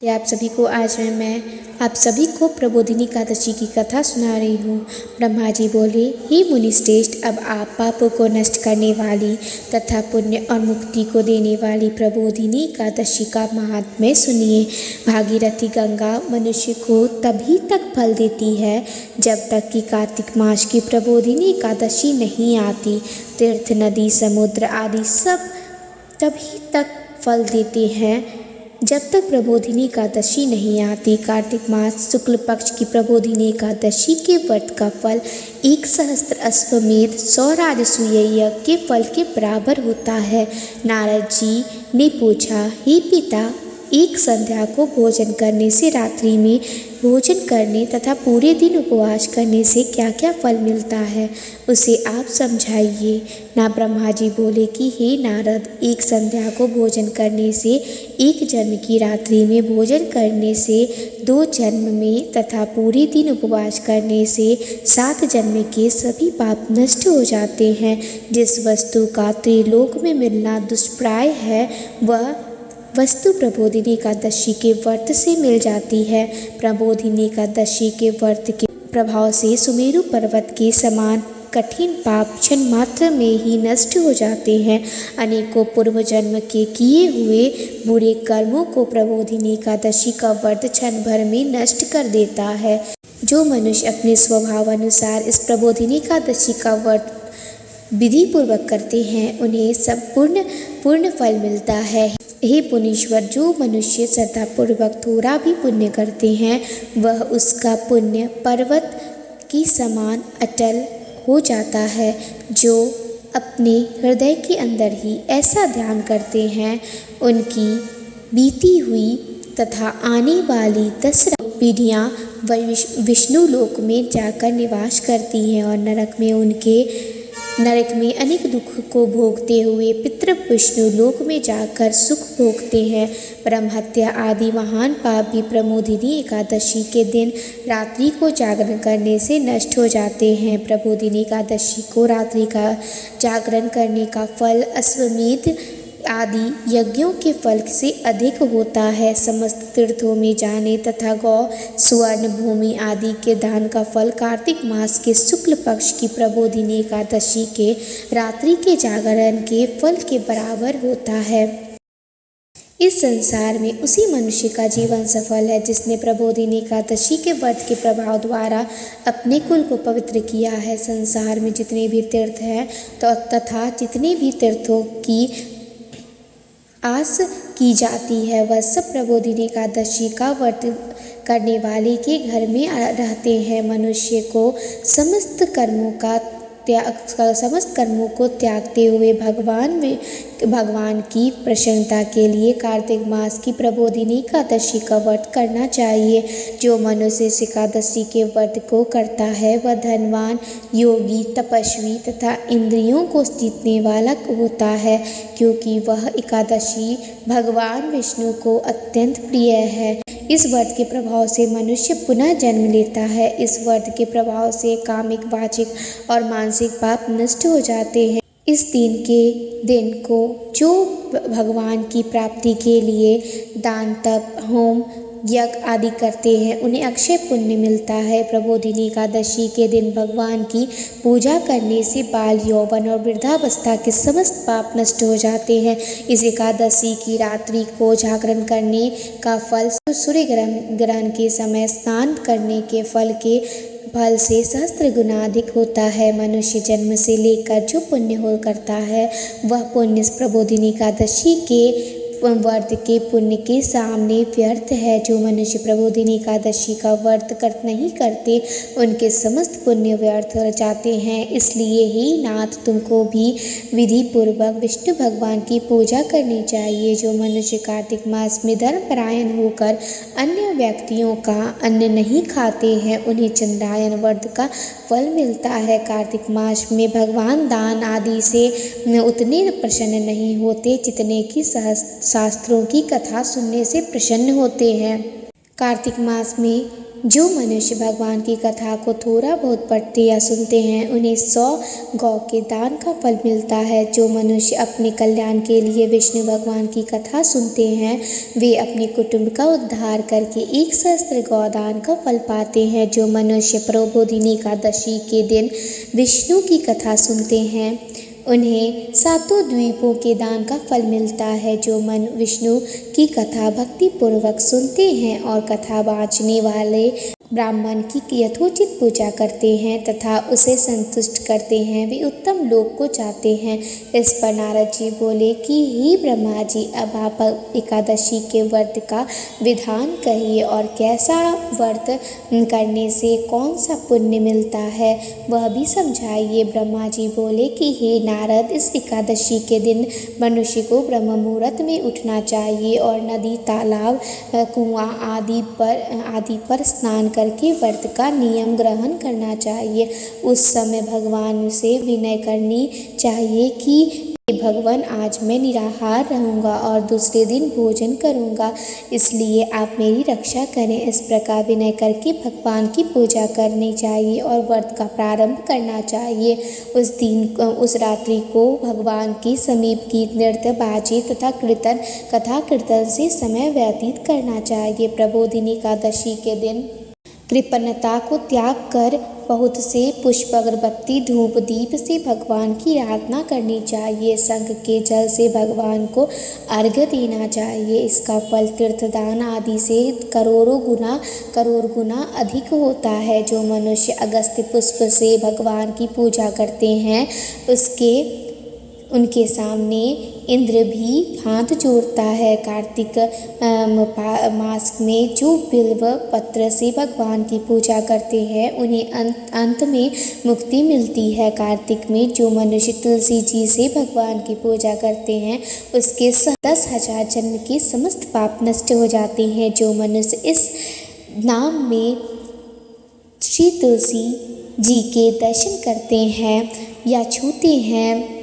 आप सभी को आज मैं आप सभी को प्रबोधिनी एकादशी की कथा सुना रही हूँ। ब्रह्मा जी बोले, हे मुनि श्रेष्ठ, अब आप पापों को नष्ट करने वाली तथा पुण्य और मुक्ति को देने वाली प्रबोधिनी एकादशी का महात्म्य सुनिए। भागीरथी गंगा मनुष्य को तभी तक फल देती है जब तक कि कार्तिक मास की प्रबोधिनी एकादशी नहीं आती। तीर्थ, नदी, समुद्र आदि सब तभी तक फल देते हैं जब तक प्रबोधिनी एकादशी नहीं आती। कार्तिक मास शुक्ल पक्ष की प्रबोधिनी एकादशी के व्रत का फल 1 सहस्त्र अश्वमेध 100 राजसूय यज्ञ के फल के बराबर होता है। नारद जी ने पूछा, हे पिता, एक संध्या को भोजन करने से, रात्रि में भोजन करने तथा पूरे दिन उपवास करने से क्या क्या फल मिलता है, उसे आप समझाइए। ना ब्रह्मा जी बोले कि हे नारद, एक संध्या को भोजन करने से, एक जन्म की रात्रि में भोजन करने से 2 जन्म में तथा पूरे दिन उपवास करने से 7 जन्म के सभी पाप नष्ट हो जाते हैं। जिस वस्तु का त्रिलोक में मिलना दुष्प्राय है, वह वस्तु प्रबोधिनी एकादशी के व्रत से मिल जाती है। प्रबोधिनी एकादशी के व्रत के प्रभाव से सुमेरु पर्वत के समान कठिन पाप क्षण मात्र में ही नष्ट हो जाते हैं। अनेकों पूर्व जन्म के किए हुए बुरे कर्मों को प्रबोधिनी एकादशी का व्रत क्षण भर में नष्ट कर देता है। जो मनुष्य अपने स्वभाव अनुसार इस प्रबोधिनी एकादशी का व्रत विधि पूर्वक करते हैं, उन्हें सब पूर्ण फल मिलता है। हे पुनीश्वर, जो मनुष्य श्रद्धापूर्वक थोड़ा भी पुण्य करते हैं, वह उसका पुण्य पर्वत के समान अटल हो जाता है। जो अपने हृदय के अंदर ही ऐसा ध्यान करते हैं, उनकी बीती हुई तथा आने वाली 10 पीढ़ियाँ विष्णु लोक में जाकर निवास करती हैं और नरक में अनेक दुख को भोगते हुए पितृ विष्णु लोक में जाकर सुख भोगते हैं। परम हत्या आदि महान पाप भी प्रबोधिनी एकादशी के दिन रात्रि को जागरण करने से नष्ट हो जाते हैं। प्रबोधिनी एकादशी को रात्रि का जागरण करने का फल अश्वमेध आदि यज्ञों के फल से अधिक होता है। समस्त तीर्थों में जाने तथा गौ, स्वर्ण, भूमि आदि के दान का फल कार्तिक मास के शुक्ल पक्ष की प्रबोधिनी एकादशी के रात्रि के जागरण के फल के बराबर होता है। इस संसार में उसी मनुष्य का जीवन सफल है जिसने प्रबोधिनी एकादशी के व्रत के प्रभाव द्वारा अपने कुल को पवित्र किया है। संसार में जितने भी तीर्थ हैं तथा जितने भी तीर्थों की आस की जाती है, वह सब प्रबोधिनी एकादशी का व्रत करने वाले के घर में रहते हैं। मनुष्य को समस्त कर्मों को त्यागते हुए भगवान की प्रसन्नता के लिए कार्तिक मास की प्रबोधिनी एकादशी का व्रत करना चाहिए। जो मनुष्य इस एकादशी के व्रत को करता है, वह धनवान, योगी, तपस्वी तथा इंद्रियों को जीतने वाला होता है, क्योंकि वह एकादशी भगवान विष्णु को अत्यंत प्रिय है। इस व्रत के प्रभाव से मनुष्य पुनः जन्म लेता है। इस व्रत के प्रभाव से कामिक, वाचिक और मानसिक पाप नष्ट हो जाते हैं। इस दिन को जो भगवान की प्राप्ति के लिए दान, तप, होम, यज्ञ आदि करते हैं, उन्हें अक्षय पुण्य मिलता है। प्रबोधिनी एकादशी के दिन भगवान की पूजा करने से बाल, यौवन और वृद्धावस्था के समस्त पाप नष्ट हो जाते हैं। इस एकादशी की रात्रि को जागरण करने का फल सूर्य ग्रहण के समय स्नान करने के फल से सहस्त्र गुना अधिक होता है। मनुष्य जन्म से लेकर जो पुण्य करता है, वह पुण्य प्रबोधिनी एकादशी के व्रत के पुण्य के सामने व्यर्थ है। जो मनुष्य प्रबोधिनी एकादशी का व्रत नहीं करते, उनके समस्त पुण्य व्यर्थ हो जाते हैं। इसलिए हे नाथ, तुमको भी विधि पूर्वक विष्णु भगवान की पूजा करनी चाहिए। जो मनुष्य कार्तिक मास में धर्मपरायण होकर अन्य व्यक्तियों का अन्न नहीं खाते हैं, उन्हें चंद्रायन व्रत का फल मिलता है। कार्तिक मास में भगवान दान आदि से उतने प्रसन्न नहीं होते जितने की शास्त्रों की कथा सुनने से प्रसन्न होते हैं। कार्तिक मास में जो मनुष्य भगवान की कथा को थोड़ा बहुत पढ़ते या सुनते हैं उन्हें 100 गौ के दान का फल मिलता है। जो मनुष्य अपने कल्याण के लिए विष्णु भगवान की कथा सुनते हैं वे अपने कुटुंब का उद्धार करके 1 सहस्त्र गौदान का फल पाते हैं। जो मनुष्य प्रबोधिनी एकादशी के दिन विष्णु की कथा सुनते हैं उन्हें 7 द्वीपों के दान का फल मिलता है। जो मन विष्णु की कथा भक्ति पूर्वक सुनते हैं और कथा वाचने वाले ब्राह्मण की यथोचित पूजा करते हैं तथा उसे संतुष्ट करते हैं वे उत्तम लोक को चाहते हैं। इस पर नारद जी बोले कि हे ब्रह्मा जी, अब आप एकादशी के व्रत का विधान कहिए और कैसा व्रत करने से कौन सा पुण्य मिलता है वह भी समझाइए। ब्रह्मा जी बोले कि हे नारद, इस एकादशी के दिन मनुष्य को ब्रह्म मुहूर्त में उठना चाहिए और नदी, तालाब, कुआं आदि पर स्नान करके व्रत का नियम ग्रहण करना चाहिए। उस समय भगवान से विनय करनी चाहिए कि भगवान, आज मैं निराहार रहूँगा और दूसरे दिन भोजन करूँगा, इसलिए आप मेरी रक्षा करें। इस प्रकार विनय करके भगवान की पूजा करनी चाहिए और व्रत का प्रारंभ करना चाहिए। उस रात्रि को भगवान के समीप गीत, नृत्य, बाजे तथा कथा कीर्तन से समय व्यतीत करना चाहिए। प्रबोधिनी एकादशी के दिन कृपणता को त्याग कर बहुत से पुष्प, अगरबत्ती, धूप, दीप से भगवान की आराधना करनी चाहिए। शंख के जल से भगवान को अर्घ्य देना चाहिए। इसका फल तीर्थदान आदि से करोड़ गुना अधिक होता है। जो मनुष्य अगस्त्य पुष्प से भगवान की पूजा करते हैं उनके सामने इंद्र भी हाथ जोड़ता है। कार्तिक मास में जो बिल्व पत्र से भगवान की पूजा करते हैं उन्हें अंत में मुक्ति मिलती है। कार्तिक में जो मनुष्य तुलसी जी से भगवान की पूजा करते हैं उसके 10,000 जन्म के समस्त पाप नष्ट हो जाते हैं। जो मनुष्य इस नाम में श्री तुलसी जी के दर्शन करते हैं या छूते हैं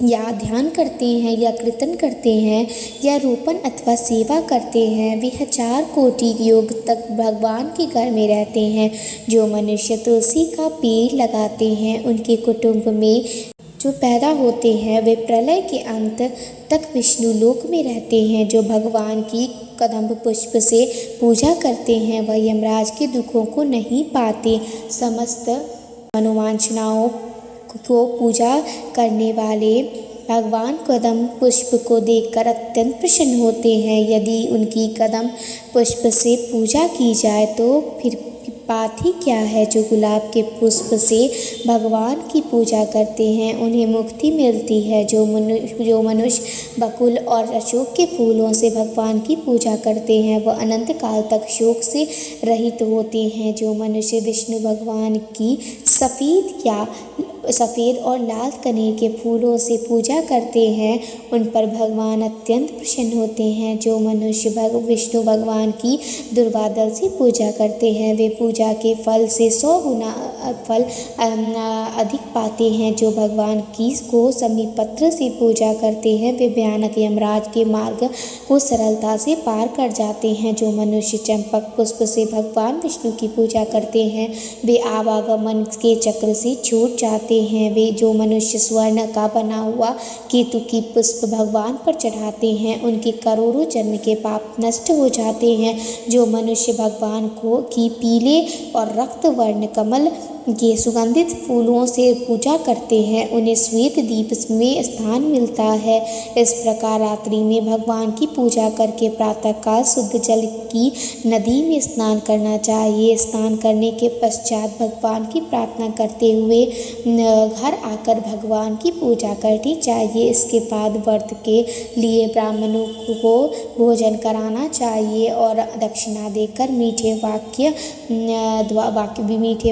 या ध्यान करते हैं या कीर्तन करते हैं या रोपण अथवा सेवा करते हैं वे 1000 कोटि योग तक भगवान के घर में रहते हैं। जो मनुष्य तुलसी का पेड़ लगाते हैं उनके कुटुंब में जो पैदा होते हैं वे प्रलय के अंत तक विष्णु लोक में रहते हैं। जो भगवान की कदम्ब पुष्प से पूजा करते हैं वह यमराज के दुखों को नहीं पाते। समस्त मनोवांछनाओं को पूजा करने वाले भगवान कदम पुष्प को देखकर अत्यंत प्रसन्न होते हैं। यदि उनकी कदम पुष्प से पूजा की जाए तो फिर बात ही क्या है। जो गुलाब के पुष्प से भगवान की पूजा करते हैं उन्हें मुक्ति मिलती है। जो मनुष्य बकुल और अशोक के फूलों से भगवान की पूजा करते हैं वह अनंत काल तक शोक से रहित होते हैं। जो मनुष्य विष्णु भगवान की सफ़ेद और लाल कनेर के फूलों से पूजा करते हैं उन पर भगवान अत्यंत प्रसन्न होते हैं। जो मनुष्य विष्णु भगवान की दुर्वादल से पूजा करते हैं वे पूजा के फल से 100 गुना फल अधिक पाते हैं। जो भगवान की को समीपत्र से पूजा करते हैं वे भयानक यमराज के मार्ग को सरलता से पार कर जाते हैं। जो मनुष्य चंपक पुष्प से भगवान विष्णु की पूजा करते हैं वे आवागमन के चक्र से छूट जाते हैं। वे जो मनुष्य स्वर्ण का बना हुआ केतु की पुष्प भगवान पर चढ़ाते हैं उनके करोड़ों जन्म के पाप नष्ट हो जाते हैं। जो मनुष्य भगवान की पीले और रक्त वर्ण कमल के सुगंधित फूलों से पूजा करते हैं उन्हें श्वेत दीप में स्थान मिलता है। इस प्रकार रात्रि में भगवान की पूजा करके प्रातःकाल शुद्ध जल की नदी में स्नान करना चाहिए। स्नान करने के पश्चात भगवान की प्रार्थना करते हुए घर आकर भगवान की पूजा करनी चाहिए। इसके बाद व्रत के लिए ब्राह्मणों को भोजन कराना चाहिए और दक्षिणा देकर मीठे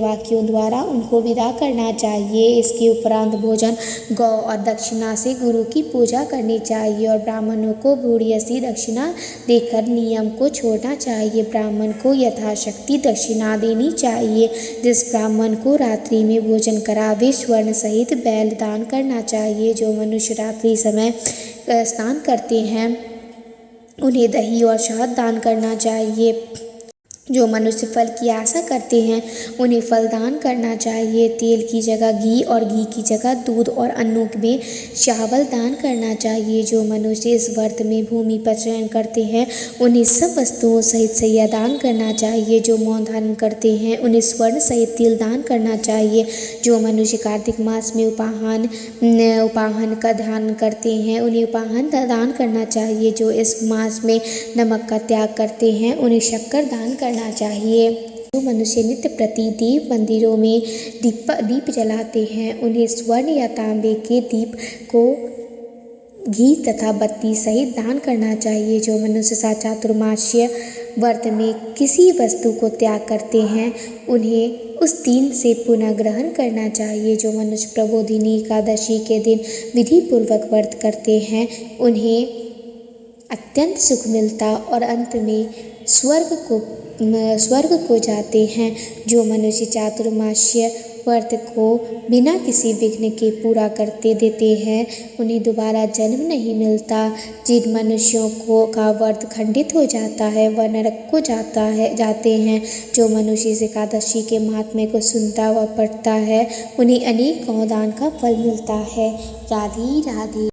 वाक्यों द्वारा उनको विदा करना चाहिए। इसके उपरांत भोजन, गौ और दक्षिणा से गुरु की पूजा करनी चाहिए और ब्राह्मणों को भूरियसी दक्षिणा देकर नियम को छोड़ना चाहिए। ब्राह्मण को यथाशक्ति दक्षिणा देनी चाहिए। जिस ब्राह्मण को रात्रि में भोजन करावे स्वर्ण सहित बैल दान करना चाहिए। जो मनुष्य रात्रि समय स्नान करते हैं उन्हें दही और शहद दान करना चाहिए। जो मनुष्य फल की आशा करते हैं उन्हें फल दान करना चाहिए। तेल की जगह घी और घी की जगह दूध और अन्नों में चावल दान करना चाहिए। जो मनुष्य इस व्रत में भूमि पर शयन करते हैं उन्हें सब वस्तुओं सहित सैया दान करना चाहिए। जो मौन धारण करते हैं उन्हें स्वर्ण सहित तिल दान करना चाहिए। जो मनुष्य कार्तिक मास में उपाहन का ध्यान करते हैं उन्हें उपाहन दान करना चाहिए। जो इस मास में नमक का त्याग करते हैं उन्हें शक्कर दान करना चाहिए। जो मनुष्य नित्य प्रति देव मंदिरों में दीप जलाते हैं उन्हें स्वर्ण या तांबे के दीप को घी तथा बत्ती सहित दान करना चाहिए। जो मनुष्य चातुर्मास्य व्रत में किसी वस्तु को त्याग करते हैं उन्हें उस दिन से पुनः ग्रहण करना चाहिए। जो मनुष्य प्रबोधिनी एकादशी के दिन विधि पूर्वक व्रत करते हैं उन्हें अत्यंत सुख मिलता और अंत में स्वर्ग को जाते हैं। जो मनुष्य चातुर्मास्य व्रत को बिना किसी विघ्न के पूरा करते देते हैं उन्हें दोबारा जन्म नहीं मिलता। जिन मनुष्यों का व्रत खंडित हो जाता है वह नरक को जाते हैं। जो मनुष्य इस एकादशी के महात्म्य को सुनता व पढ़ता है उन्हें अनेक गौदान का फल मिलता है। राधे राधे।